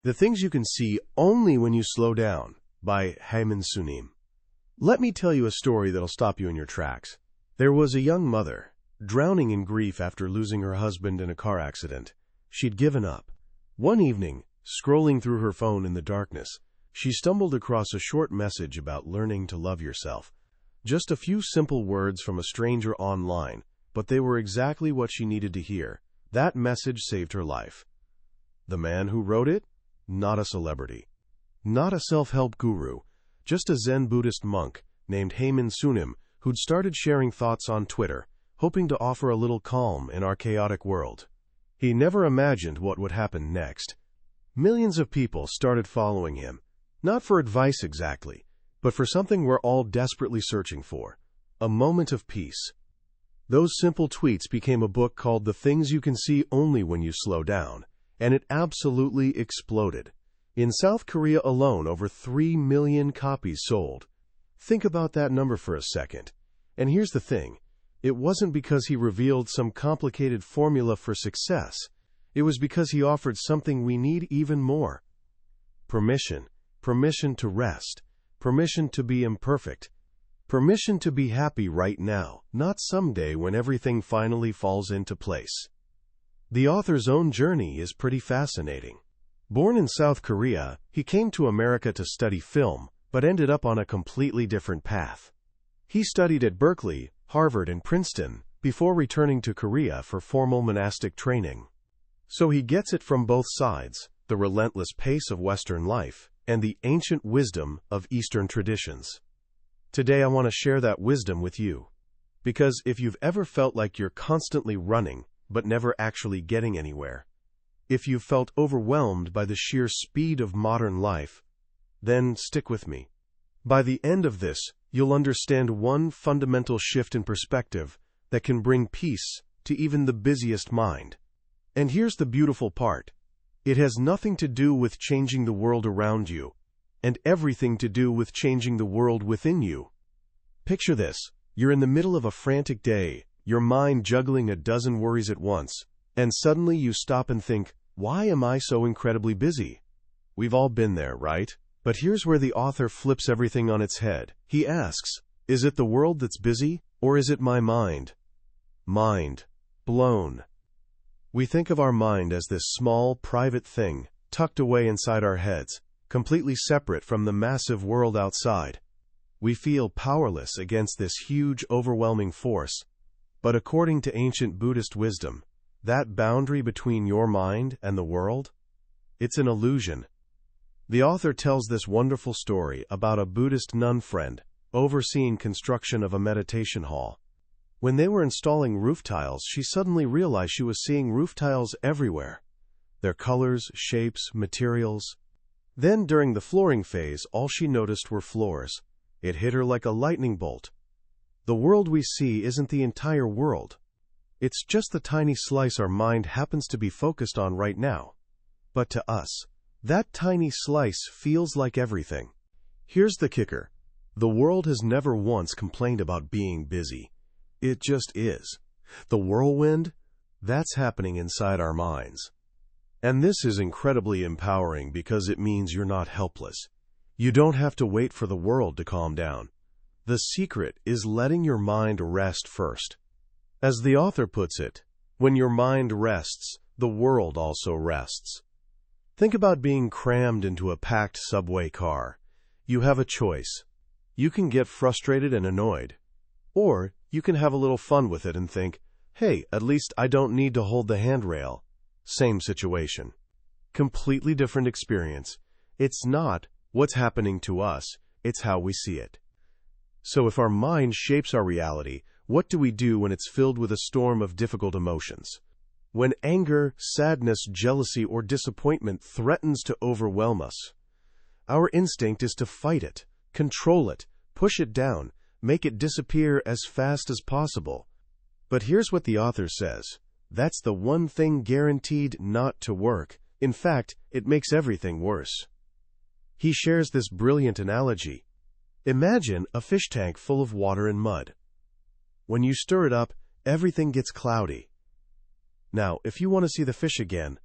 The Things You Can See Only When You Slow Down by Haemin Sunim. Let me tell you a story that'll stop you in your tracks. There was a young mother, drowning in grief after losing her husband in a car accident. She'd given up. One evening, scrolling through her phone in the darkness, she stumbled across a short message about learning to love yourself. Just a few simple words from a stranger online, but they were exactly what she needed to hear. That message saved her life. The man who wrote it? Not a celebrity. Not a self-help guru. Just a Zen Buddhist monk named Haemin Sunim who'd started sharing thoughts on Twitter, hoping to offer a little calm in our chaotic world. He never imagined what would happen next. Millions of people started following him, not for advice exactly, but for something we're all desperately searching for: a moment of peace. Those simple tweets became a book called The Things You Can See Only When You Slow Down, and it absolutely exploded. In South Korea alone, over 3 million copies sold. Think about that number for a second. And here's the thing. It wasn't because he revealed some complicated formula for success. It was because he offered something we need even more. Permission. Permission to rest. Permission to be imperfect. Permission to be happy right now, not someday when everything finally falls into place. The author's own journey is pretty fascinating. Born in South Korea, he came to America to study film, but ended up on a completely different path. He studied at Berkeley, Harvard, and Princeton before returning to Korea for formal monastic training. So he gets it from both sides: the relentless pace of Western life and the ancient wisdom of Eastern traditions. Today I want to share that wisdom with you. Because if you've ever felt like you're constantly running, but never actually getting anywhere, if you've felt overwhelmed by the sheer speed of modern life, then stick with me. By the end of this, you'll understand one fundamental shift in perspective that can bring peace to even the busiest mind. And here's the beautiful part. It has nothing to do with changing the world around you, and everything to do with changing the world within you. Picture this. You're in the middle of a frantic day, your mind juggling a dozen worries at once, and suddenly you stop and think, why am I so incredibly busy? We've all been there, right? But here's where the author flips everything on its head. He asks, is it the world that's busy, or is it my mind? Mind. Blown. We think of our mind as this small, private thing, tucked away inside our heads, completely separate from the massive world outside. We feel powerless against this huge, overwhelming force. But according to ancient Buddhist wisdom, that boundary between your mind and the world? It's an illusion. The author tells this wonderful story about a Buddhist nun friend overseeing construction of a meditation hall. When they were installing roof tiles, she suddenly realized she was seeing roof tiles everywhere. Their colors, shapes, materials. Then during the flooring phase, all she noticed were floors. It hit her like a lightning bolt. The world we see isn't the entire world. It's just the tiny slice our mind happens to be focused on right now. But to us, that tiny slice feels like everything. Here's the kicker. The world has never once complained about being busy. It just is. The whirlwind, that's happening inside our minds. And this is incredibly empowering because it means you're not helpless. You don't have to wait for the world to calm down. The secret is letting your mind rest first. As the author puts it, when your mind rests, the world also rests. Think about being crammed into a packed subway car. You have a choice. You can get frustrated and annoyed. Or you can have a little fun with it and think, hey, at least I don't need to hold the handrail. Same situation. Completely different experience. It's not what's happening to us, it's how we see it. So if our mind shapes our reality, what do we do when it's filled with a storm of difficult emotions? When anger, sadness, jealousy, or disappointment threatens to overwhelm us? Our instinct is to fight it, control it, push it down, make it disappear as fast as possible. But here's what the author says. That's the one thing guaranteed not to work. In fact, it makes everything worse. He shares this brilliant analogy. Imagine a fish tank full of water and mud. When you stir it up, everything gets cloudy. Now, if you want to see the fish again,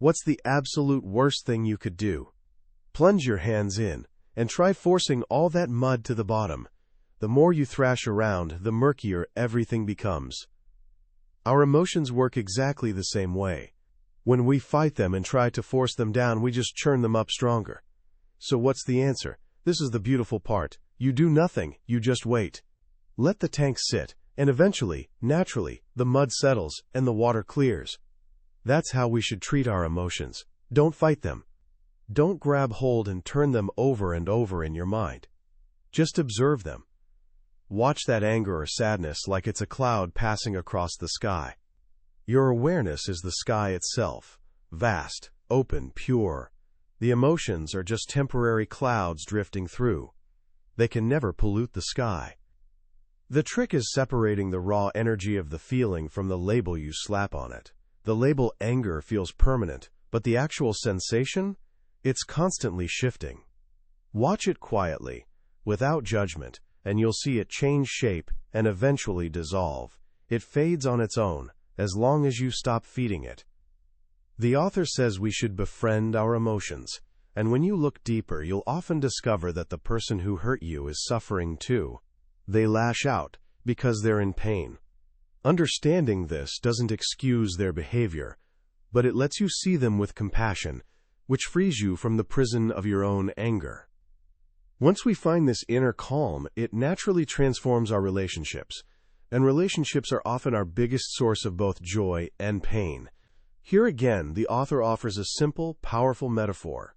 What's the absolute worst thing you could do? Plunge your hands in and try forcing all that mud to the bottom. The more you thrash around, the murkier everything becomes. Our emotions work exactly the same way. When we fight them and try to force them down, we just churn them up stronger. So what's the answer? This is the beautiful part. You do nothing, you just wait. Let the tank sit, and eventually, naturally, the mud settles and the water clears. That's how we should treat our emotions. Don't fight them. Don't grab hold and turn them over and over in your mind. Just observe them. Watch that anger or sadness like it's a cloud passing across the sky. Your awareness is the sky itself, vast, open, pure. The emotions are just temporary clouds drifting through. They can never pollute the sky. The trick is separating the raw energy of the feeling from the label you slap on it. The label anger feels permanent, but the actual sensation? It's constantly shifting. Watch it quietly, without judgment, and you'll see it change shape and eventually dissolve. It fades on its own, as long as you stop feeding it. The author says we should befriend our emotions, and when you look deeper, you'll often discover that the person who hurt you is suffering too. They lash out because they're in pain. Understanding this doesn't excuse their behavior, but it lets you see them with compassion, which frees you from the prison of your own anger. Once we find this inner calm, it naturally transforms our relationships, and relationships are often our biggest source of both joy and pain. Here again, the author offers a simple, powerful metaphor.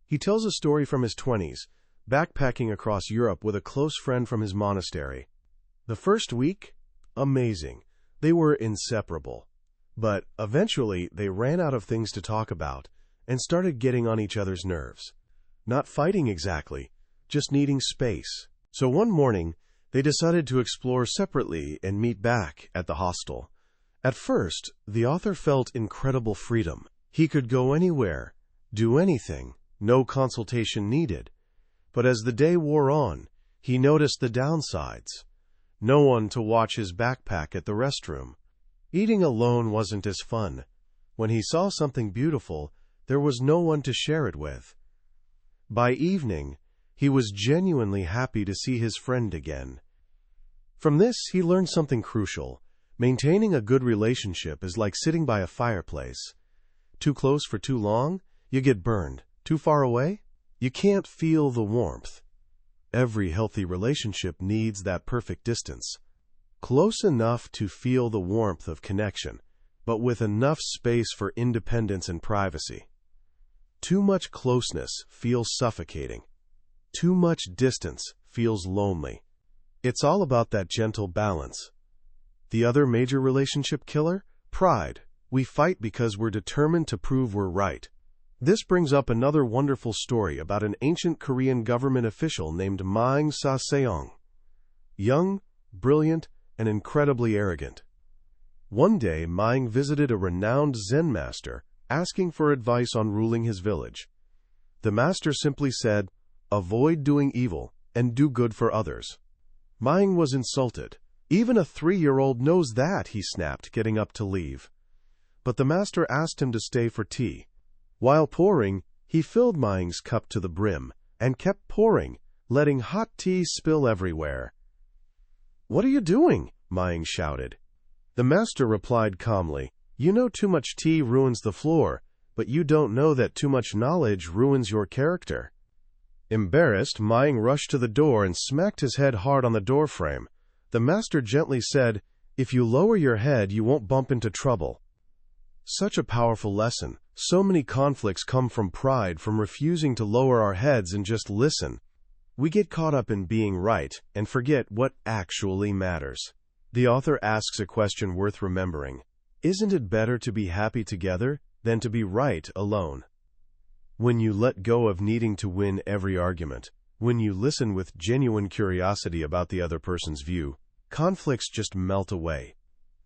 He tells a story from his 20s, backpacking across Europe with a close friend from his monastery. The first week? Amazing. They were inseparable. But eventually, they ran out of things to talk about and started getting on each other's nerves. Not fighting exactly, just needing space. So one morning, they decided to explore separately and meet back at the hostel. At first, the author felt incredible freedom. He could go anywhere, do anything, no consultation needed. But as the day wore on, he noticed the downsides. No one to watch his backpack at the restroom. Eating alone wasn't as fun. When he saw something beautiful, there was no one to share it with. By evening, he was genuinely happy to see his friend again. From this, he learned something crucial. Maintaining a good relationship is like sitting by a fireplace. Too close for too long, you get burned. Too far away, you can't feel the warmth. Every healthy relationship needs that perfect distance. Close enough to feel the warmth of connection, but with enough space for independence and privacy. Too much closeness feels suffocating. Too much distance feels lonely. It's all about that gentle balance. The other major relationship killer? Pride. We fight because we're determined to prove we're right. This brings up another wonderful story about an ancient Korean government official named Maing Sa-seong. Young, brilliant, and incredibly arrogant. One day, Maing visited a renowned Zen master, asking for advice on ruling his village. The master simply said, "Avoid doing evil and do good for others." Maing was insulted. "Even a 3-year-old knows that," he snapped, getting up to leave. But the master asked him to stay for tea. While pouring, he filled Maing's cup to the brim and kept pouring, letting hot tea spill everywhere. "What are you doing?" Maing shouted. The master replied calmly, "You know too much tea ruins the floor, but you don't know that too much knowledge ruins your character." Embarrassed, Maing rushed to the door and smacked his head hard on the doorframe. The master gently said, "If you lower your head, you won't bump into trouble." Such a powerful lesson. So many conflicts come from pride, from refusing to lower our heads and just listen. We get caught up in being right and forget what actually matters. The author asks a question worth remembering. Isn't it better to be happy together than to be right alone? When you let go of needing to win every argument, when you listen with genuine curiosity about the other person's view, conflicts just melt away.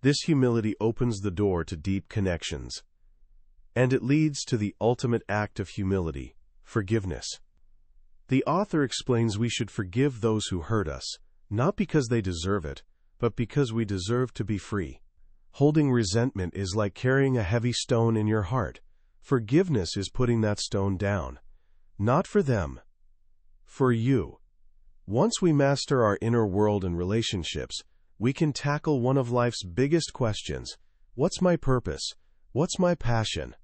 This humility opens the door to deep connections. And it leads to the ultimate act of humility, forgiveness. The author explains we should forgive those who hurt us, not because they deserve it, but because we deserve to be free. Holding resentment is like carrying a heavy stone in your heart. Forgiveness is putting that stone down. Not for them. For you. Once we master our inner world and relationships, we can tackle one of life's biggest questions. What's my purpose? What's my passion?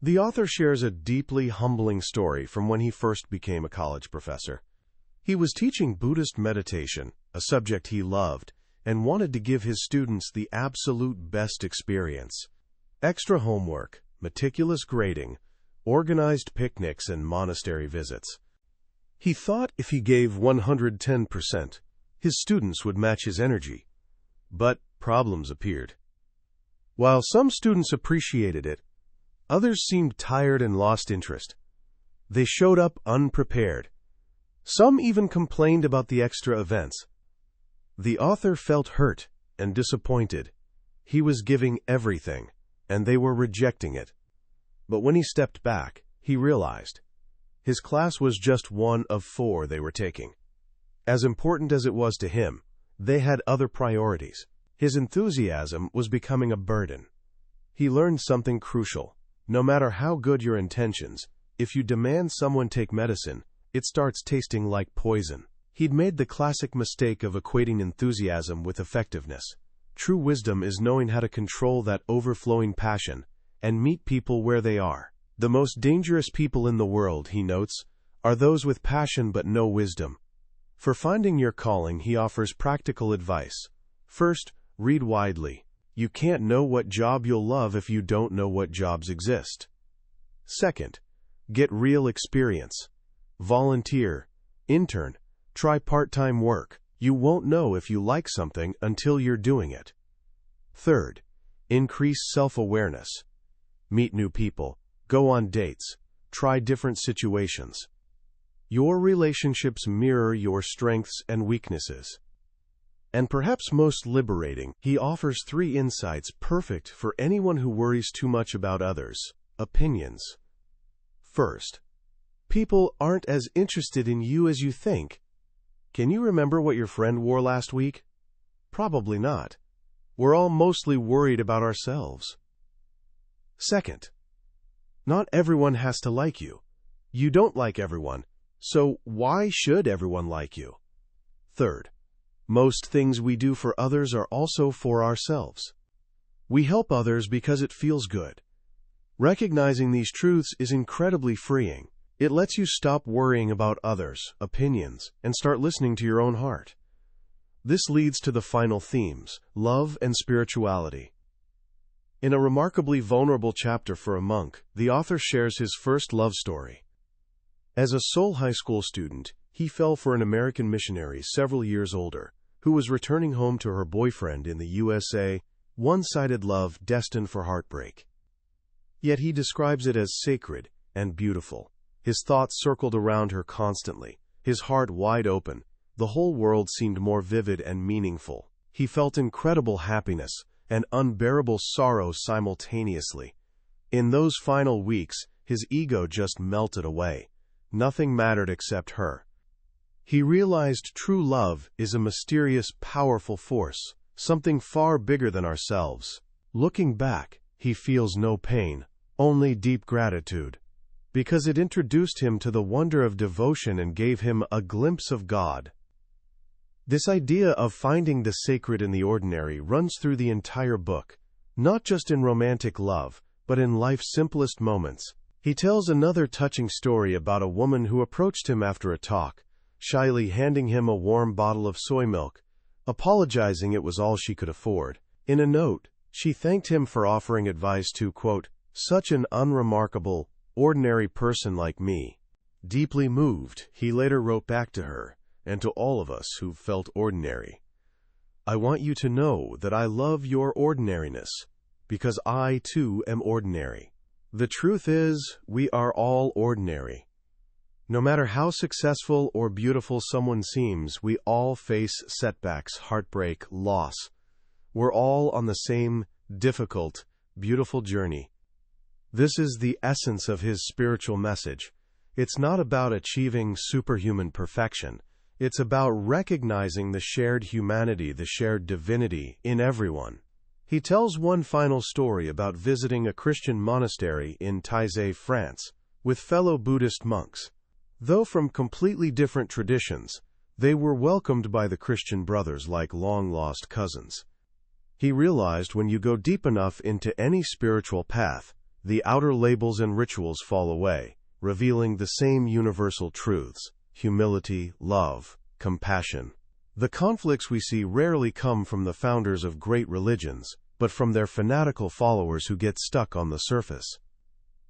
The author shares a deeply humbling story from when he first became a college professor. He was teaching Buddhist meditation, a subject he loved, and wanted to give his students the absolute best experience. Extra homework, meticulous grading, organized picnics, and monastery visits. He thought if he gave 110%, his students would match his energy. But problems appeared. While some students appreciated it, others seemed tired and lost interest. They showed up unprepared. Some even complained about the extra events. The author felt hurt and disappointed. He was giving everything, and they were rejecting it. But when he stepped back, he realized his class was just one of 4 they were taking. As important as it was to him, they had other priorities. His enthusiasm was becoming a burden. He learned something crucial. No matter how good your intentions, if you demand someone take medicine, it starts tasting like poison. He'd made the classic mistake of equating enthusiasm with effectiveness. True wisdom is knowing how to control that overflowing passion and meet people where they are. The most dangerous people in the world, he notes, are those with passion but no wisdom. For finding your calling, he offers practical advice. First, read widely. You can't know what job you'll love if you don't know what jobs exist. Second, get real experience. Volunteer, intern, try part-time work. You won't know if you like something until you're doing it. Third, increase self-awareness. Meet new people, go on dates, try different situations. Your relationships mirror your strengths and weaknesses. And perhaps most liberating, he offers 3 insights perfect for anyone who worries too much about others' opinions. First, people aren't as interested in you as you think. Can you remember what your friend wore last week? Probably not. We're all mostly worried about ourselves. Second, not everyone has to like you. You don't like everyone, so why should everyone like you? Third, most things we do for others are also for ourselves. We help others because it feels good. Recognizing these truths is incredibly freeing. It lets you stop worrying about others' opinions and start listening to your own heart. This leads to the final themes, love and spirituality. In a remarkably vulnerable chapter for a monk, the author shares his first love story. As a Seoul high school student, he fell for an American missionary several years older, who was returning home to her boyfriend in the USA, one-sided love destined for heartbreak. Yet he describes it as sacred and beautiful. His thoughts circled around her constantly, his heart wide open. The whole world seemed more vivid and meaningful. He felt incredible happiness and unbearable sorrow simultaneously. In those final weeks, his ego just melted away. Nothing mattered except her. He realized true love is a mysterious, powerful force, something far bigger than ourselves. Looking back, he feels no pain, only deep gratitude, because it introduced him to the wonder of devotion and gave him a glimpse of God. This idea of finding the sacred in the ordinary runs through the entire book, not just in romantic love, but in life's simplest moments. He tells another touching story about a woman who approached him after a talk, shyly handing him a warm bottle of soy milk, apologizing it was all she could afford. In a note, she thanked him for offering advice to, quote, such an unremarkable, ordinary person like me. Deeply moved, he later wrote back to her, and to all of us who felt ordinary. I want you to know that I love your ordinariness, because I too am ordinary. The truth is, we are all ordinary. No matter how successful or beautiful someone seems, we all face setbacks, heartbreak, loss. We're all on the same difficult, beautiful journey. This is the essence of his spiritual message. It's not about achieving superhuman perfection. It's about recognizing the shared humanity, the shared divinity in everyone. He tells one final story about visiting a Christian monastery in Taizé, France, with fellow Buddhist monks. Though from completely different traditions, they were welcomed by the Christian brothers like long-lost cousins. He realized when you go deep enough into any spiritual path, the outer labels and rituals fall away, revealing the same universal truths: humility, love, compassion. The conflicts we see rarely come from the founders of great religions, but from their fanatical followers who get stuck on the surface.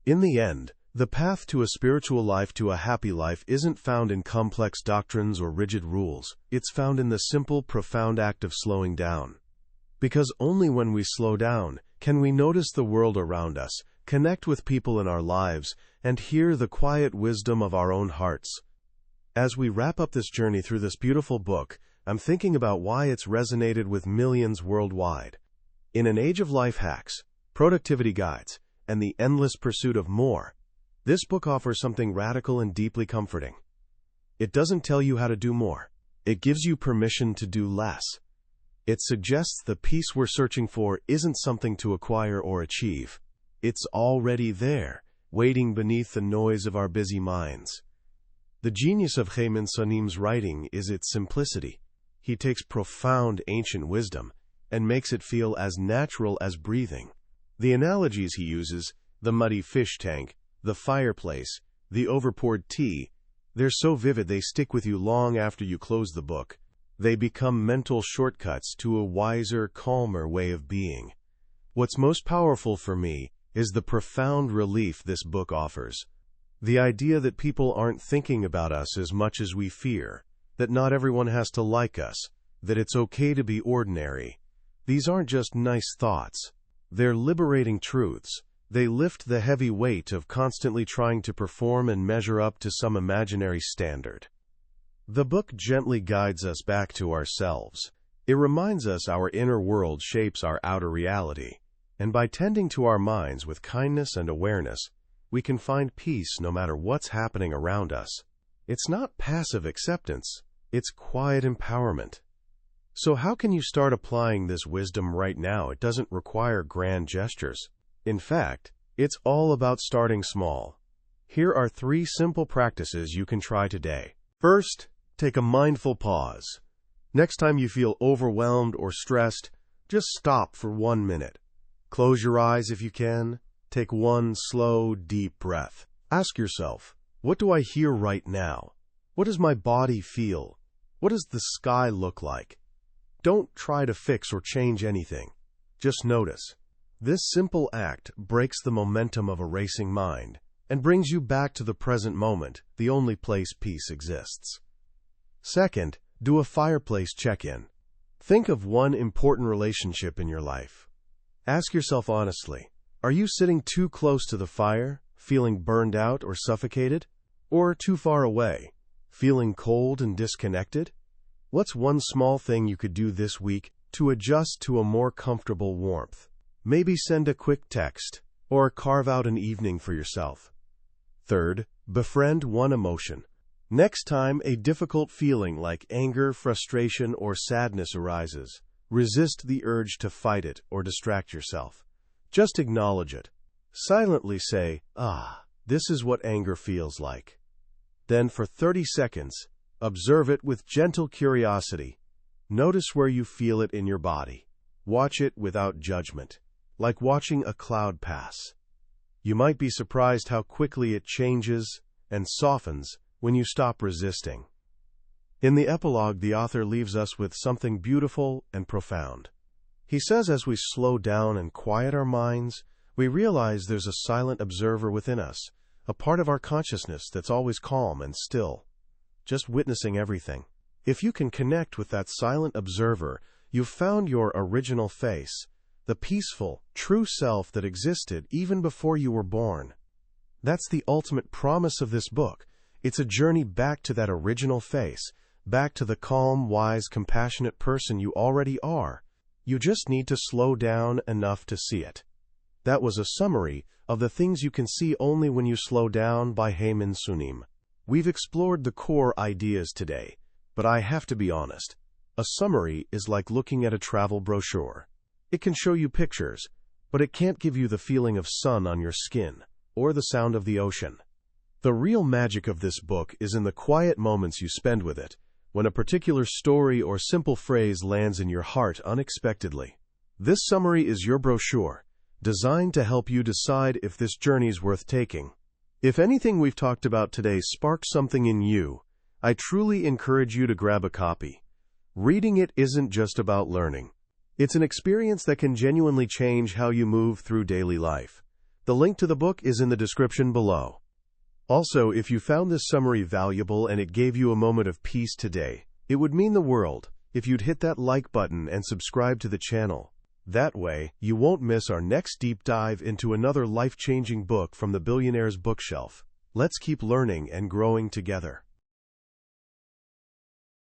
In the end, the path to a spiritual life, to a happy life, isn't found in complex doctrines or rigid rules. It's found in the simple, profound act of slowing down. Because only when we slow down can we notice the world around us, connect with people in our lives, and hear the quiet wisdom of our own hearts. As we wrap up this journey through this beautiful book, I'm thinking about why it's resonated with millions worldwide. In an age of life hacks, productivity guides, and the endless pursuit of more, this book offers something radical and deeply comforting. It doesn't tell you how to do more. It gives you permission to do less. It suggests the peace we're searching for isn't something to acquire or achieve. It's already there, waiting beneath the noise of our busy minds. The genius of Haemin Sunim's writing is its simplicity. He takes profound ancient wisdom and makes it feel as natural as breathing. The analogies he uses, the muddy fish tank, the fireplace, the overpoured tea, they're so vivid they stick with you long after you close the book. They become mental shortcuts to a wiser, calmer way of being. What's most powerful for me is the profound relief this book offers. The idea that people aren't thinking about us as much as we fear, that not everyone has to like us, that it's okay to be ordinary. These aren't just nice thoughts. They're liberating truths. They lift the heavy weight of constantly trying to perform and measure up to some imaginary standard. The book gently guides us back to ourselves. It reminds us our inner world shapes our outer reality, and by tending to our minds with kindness and awareness, we can find peace no matter what's happening around us. It's not passive acceptance, it's quiet empowerment. So how can you start applying this wisdom right now? It doesn't require grand gestures. In fact, it's all about starting small. Here are 3 simple practices you can try today. First, take a mindful pause. Next time you feel overwhelmed or stressed, just stop for 1 minute. Close your eyes if you can. Take one slow, deep breath. Ask yourself, what do I hear right now? What does my body feel? What does the sky look like? Don't try to fix or change anything. Just notice. This simple act breaks the momentum of a racing mind and brings you back to the present moment, the only place peace exists. Second, do a fireplace check-in. Think of one important relationship in your life. Ask yourself honestly, are you sitting too close to the fire, feeling burned out or suffocated? Or too far away, feeling cold and disconnected? What's one small thing you could do this week to adjust to a more comfortable warmth? Maybe send a quick text, or carve out an evening for yourself. Third, befriend one emotion. Next time a difficult feeling like anger, frustration, or sadness arises, resist the urge to fight it or distract yourself. Just acknowledge it. Silently say, this is what anger feels like. Then for 30 seconds, observe it with gentle curiosity. Notice where you feel it in your body. Watch it without judgment, like watching a cloud pass. You might be surprised how quickly it changes and softens when you stop resisting. In the epilogue, the author leaves us with something beautiful and profound. He says as we slow down and quiet our minds, we realize there's a silent observer within us, a part of our consciousness that's always calm and still, just witnessing everything. If you can connect with that silent observer, you've found your original face, the peaceful, true self that existed even before you were born. That's the ultimate promise of this book. It's a journey back to that original face, back to the calm, wise, compassionate person you already are. You just need to slow down enough to see it. That was a summary of the things you can see only when you slow down by Haemin Sunim. We've explored the core ideas today, but I have to be honest. A summary is like looking at a travel brochure. It can show you pictures, but it can't give you the feeling of sun on your skin or the sound of the ocean. The real magic of this book is in the quiet moments you spend with it, when a particular story or simple phrase lands in your heart unexpectedly. This summary is your brochure, designed to help you decide if this journey's worth taking. If anything we've talked about today sparks something in you, I truly encourage you to grab a copy. Reading it isn't just about learning. It's an experience that can genuinely change how you move through daily life. The link to the book is in the description below. Also, if you found this summary valuable and it gave you a moment of peace today, it would mean the world if you'd hit that like button and subscribe to the channel. That way, you won't miss our next deep dive into another life-changing book from the billionaire's bookshelf. Let's keep learning and growing together.